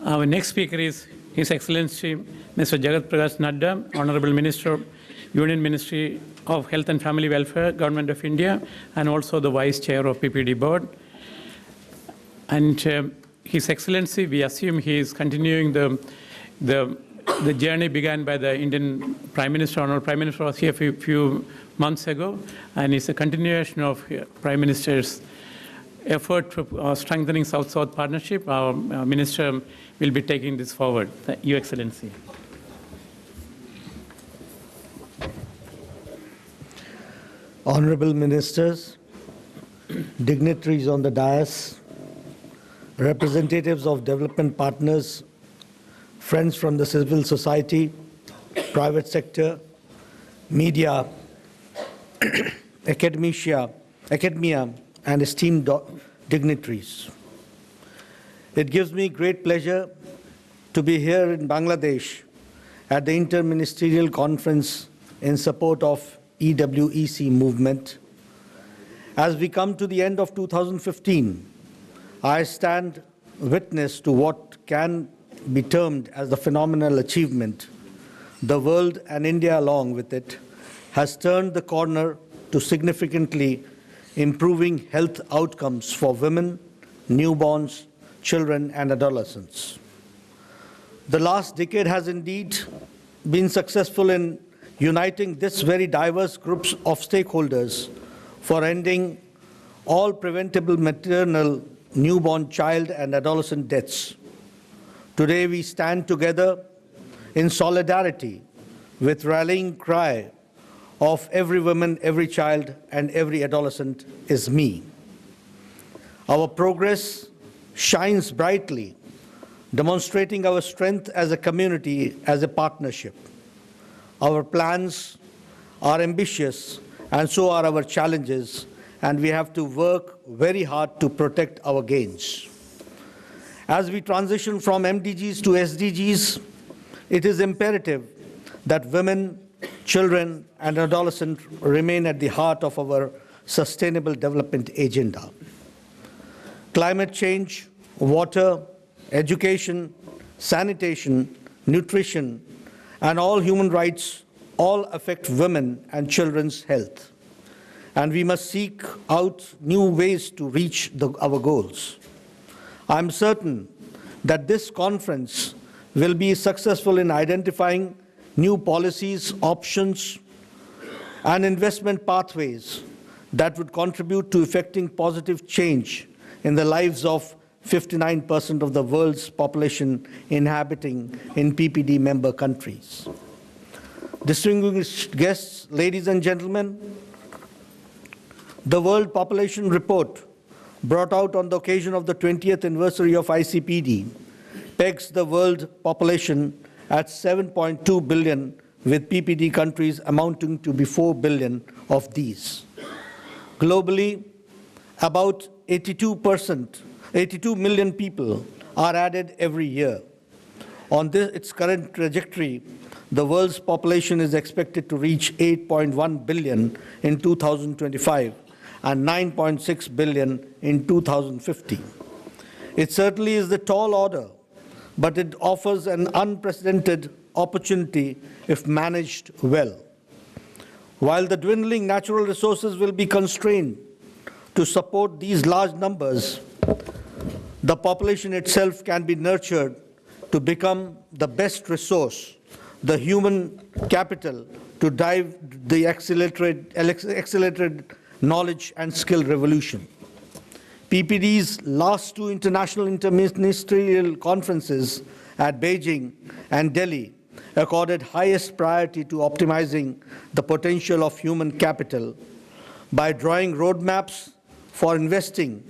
Our next speaker is His Excellency Mr. Jagat Prakash Nadda, Honorable Minister, Union Ministry of Health and Family Welfare, Government of India, and also the Vice Chair of PPD Board. And His Excellency, we assume he is continuing the journey began by the Indian Prime Minister. Honorable Prime Minister was here a few months ago, and it's a continuation of Prime Minister's effort for strengthening South-South partnership. Our Minister will be taking this forward. Your Excellency. Honorable Ministers, dignitaries on the dais, representatives of development partners, friends from the civil society, private sector, media, academia, and esteemed dignitaries. It gives me great pleasure to be here in Bangladesh at the Inter-Ministerial Conference in support of EWEC movement. As we come to the end of 2015, I stand witness to what can be termed as the phenomenal achievement. The world, and India along with it, has turned the corner to significantly improving health outcomes for women, newborns, children, and adolescents. The last decade has indeed been successful in uniting this very diverse groups of stakeholders for ending all preventable maternal, newborn, child, and adolescent deaths. Today we stand together in solidarity with rallying cry of every woman, every child, and every adolescent is me. Our progress shines brightly, demonstrating our strength as a community, as a partnership. Our plans are ambitious, and so are our challenges, and we have to work very hard to protect our gains. As we transition from MDGs to SDGs, it is imperative that women, children, and adolescents remain at the heart of our sustainable development agenda. Climate change, water, education, sanitation, nutrition, and all human rights all affect women and children's health. And we must seek out new ways to reach our goals. I'm certain that this conference will be successful in identifying new policies, options, and investment pathways that would contribute to effecting positive change in the lives of 59% of the world's population inhabiting in PPD member countries. Distinguished guests, ladies and gentlemen, the World Population Report brought out on the occasion of the 20th anniversary of ICPD pegs the world population at 7.2 billion, with PPD countries amounting to be 4 billion of these. Globally, about 82 million people are added every year. On its current trajectory, the world's population is expected to reach 8.1 billion in 2025 and 9.6 billion in 2050. It certainly is the tall order, but it offers an unprecedented opportunity if managed well. While the dwindling natural resources will be constrained to support these large numbers, the population itself can be nurtured to become the best resource, the human capital, to drive the accelerated knowledge and skill revolution. PPD's last two international interministerial conferences at Beijing and Delhi accorded highest priority to optimizing the potential of human capital by drawing roadmaps for investing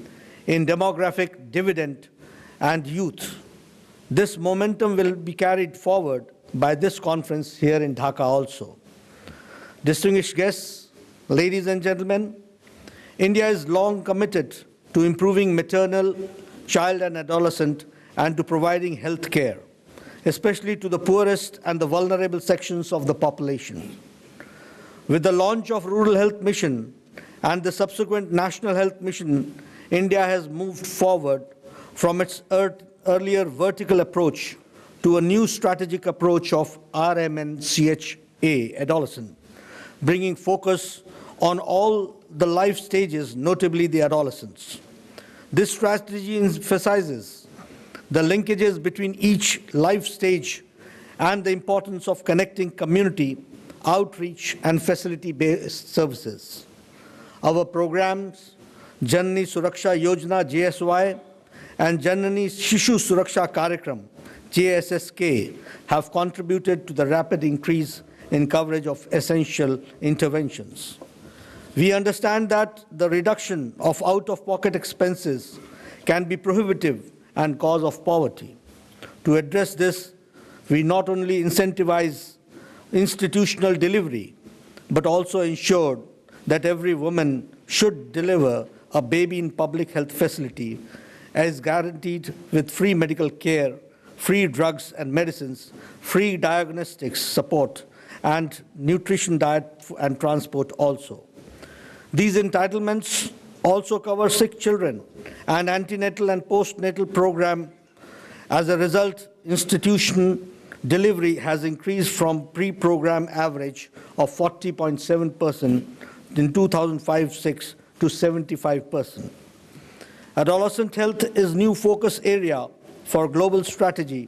in demographic dividend and youth. This momentum will be carried forward by this conference here in Dhaka also. Distinguished guests, ladies and gentlemen, India is long committed to improving maternal, child and adolescent, and to providing health care, especially to the poorest and the vulnerable sections of the population. With the launch of Rural Health Mission and the subsequent National Health Mission, India has moved forward from its earlier vertical approach to a new strategic approach of RMNCHA, Adolescent, bringing focus on all the life stages, notably the adolescents. This strategy emphasizes the linkages between each life stage and the importance of connecting community, outreach, and facility-based services. Our programs, Janani Suraksha Yojana, JSY, and Janani Shishu Suraksha Karyakram, JSSK, have contributed to the rapid increase in coverage of essential interventions. We understand that the reduction of out-of-pocket expenses can be prohibitive and cause of poverty. To address this, we not only incentivize institutional delivery, but also ensure that every woman should deliver a baby in public health facility as guaranteed with free medical care, free drugs and medicines, free diagnostics support, and nutrition, diet, and transport also. These entitlements also cover sick children and antenatal and postnatal program. As a result, institution delivery has increased from pre-program average of 40.7% in 2005-06 to 75%. Adolescent health is new focus area for global strategy,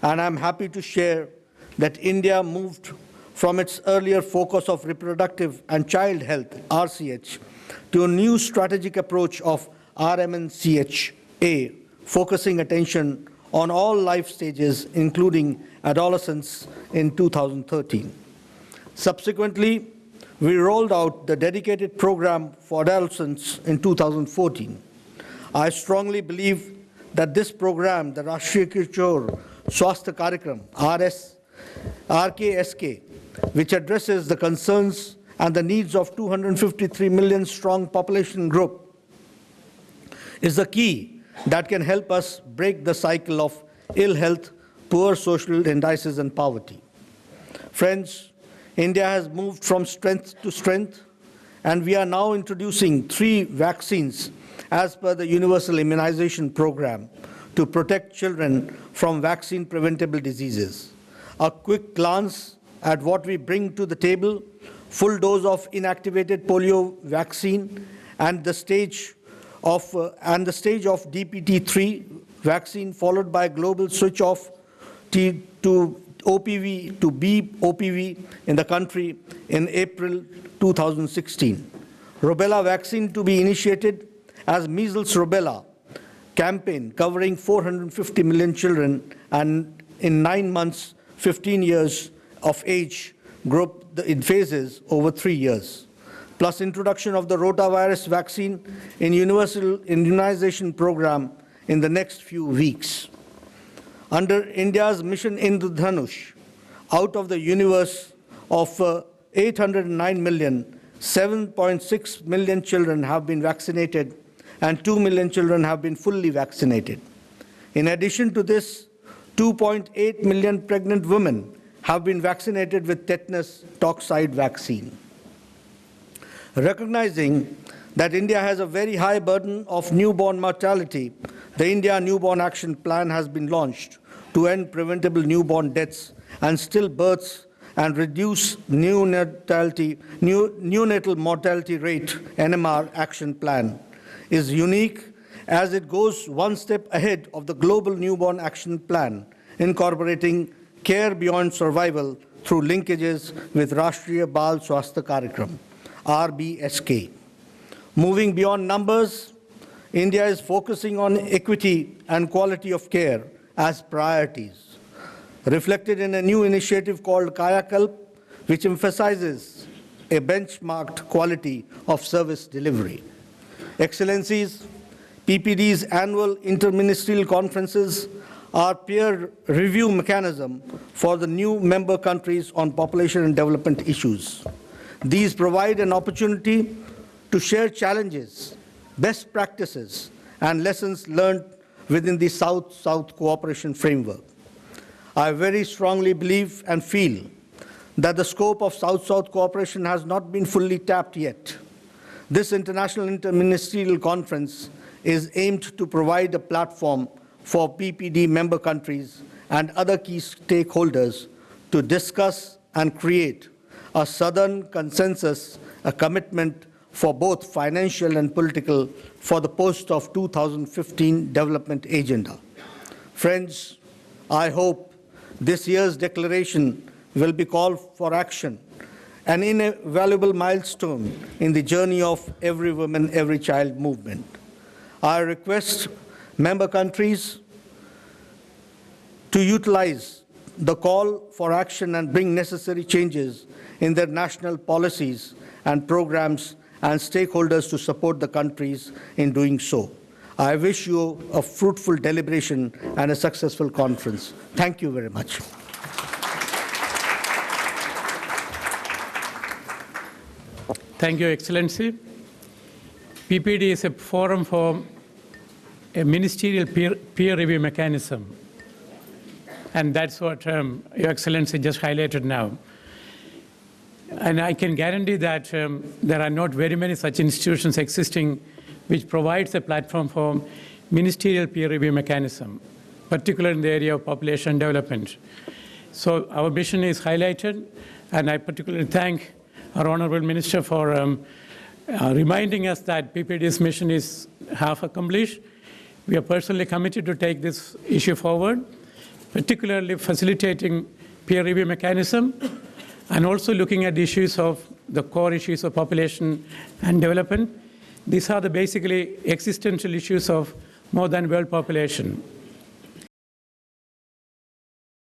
and I'm happy to share that India moved from its earlier focus of reproductive and child health, RCH, to a new strategic approach of RMNCHA, focusing attention on all life stages, including adolescence, in 2013. Subsequently, we rolled out the dedicated program for adolescents in 2014. I strongly believe that this program, the Rashtriya Kishore Swasthya Karyakram, RKSK, which addresses the concerns and the needs of 253 million strong population group, is the key that can help us break the cycle of ill health, poor social indices, and poverty. Friends, India has moved from strength to strength, and we are now introducing 3 vaccines as per the Universal Immunization Program to protect children from vaccine-preventable diseases. A quick glance at what we bring to the table: full dose of inactivated polio vaccine and the stage of DPT-3 vaccine, followed by global switch off to OPV to BOPV in the country in April 2016. Rubella vaccine to be initiated as measles rubella campaign covering 450 million children and in 9 months, 15 years of age group in phases over 3 years, plus introduction of the rotavirus vaccine in universal immunization program in the next few weeks. Under India's mission Indradhanush, out of the universe of 809 million, 7.6 million children have been vaccinated and 2 million children have been fully vaccinated. In addition to this, 2.8 million pregnant women have been vaccinated with tetanus toxoid vaccine. Recognizing that India has a very high burden of newborn mortality, the India Newborn Action Plan has been launched to end preventable newborn deaths and stillbirths and reduce neonatal mortality rate. NMR Action Plan is unique as it goes one step ahead of the Global Newborn Action Plan, incorporating care beyond survival through linkages with Rashtriya Bal Swasthya Karyakram, RBSK. Moving beyond numbers, India is focusing on equity and quality of care as priorities, reflected in a new initiative called Kayakalp, which emphasizes a benchmarked quality of service delivery. Excellencies, PPD's annual inter-ministerial conferences are peer review mechanism for the new member countries on population and development issues. These provide an opportunity to share challenges, best practices, and lessons learned within the South-South cooperation framework. I very strongly believe and feel that the scope of South-South cooperation has not been fully tapped yet. This International Inter-Ministerial Conference is aimed to provide a platform for PPD member countries and other key stakeholders to discuss and create a Southern consensus, a commitment for both financial and political for the post of 2015 development agenda. Friends, I hope this year's declaration will be called for action, an invaluable milestone in the journey of Every Woman, Every Child movement. I request member countries to utilize the call for action and bring necessary changes in their national policies and programs and stakeholders to support the countries in doing so. I wish you a fruitful deliberation and a successful conference. Thank you very much. Thank you, Excellency. PPD is a forum for a ministerial peer review mechanism. And that's what Your Excellency just highlighted now. And I can guarantee that there are not very many such institutions existing which provides a platform for ministerial peer review mechanism, particularly in the area of population development. So our mission is highlighted, and I particularly thank our Honorable Minister for reminding us that PPD's mission is half accomplished. We are personally committed to take this issue forward, particularly facilitating peer review mechanism, and also looking at the issues of the core issues of population and development. These are the basically existential issues of more than world population.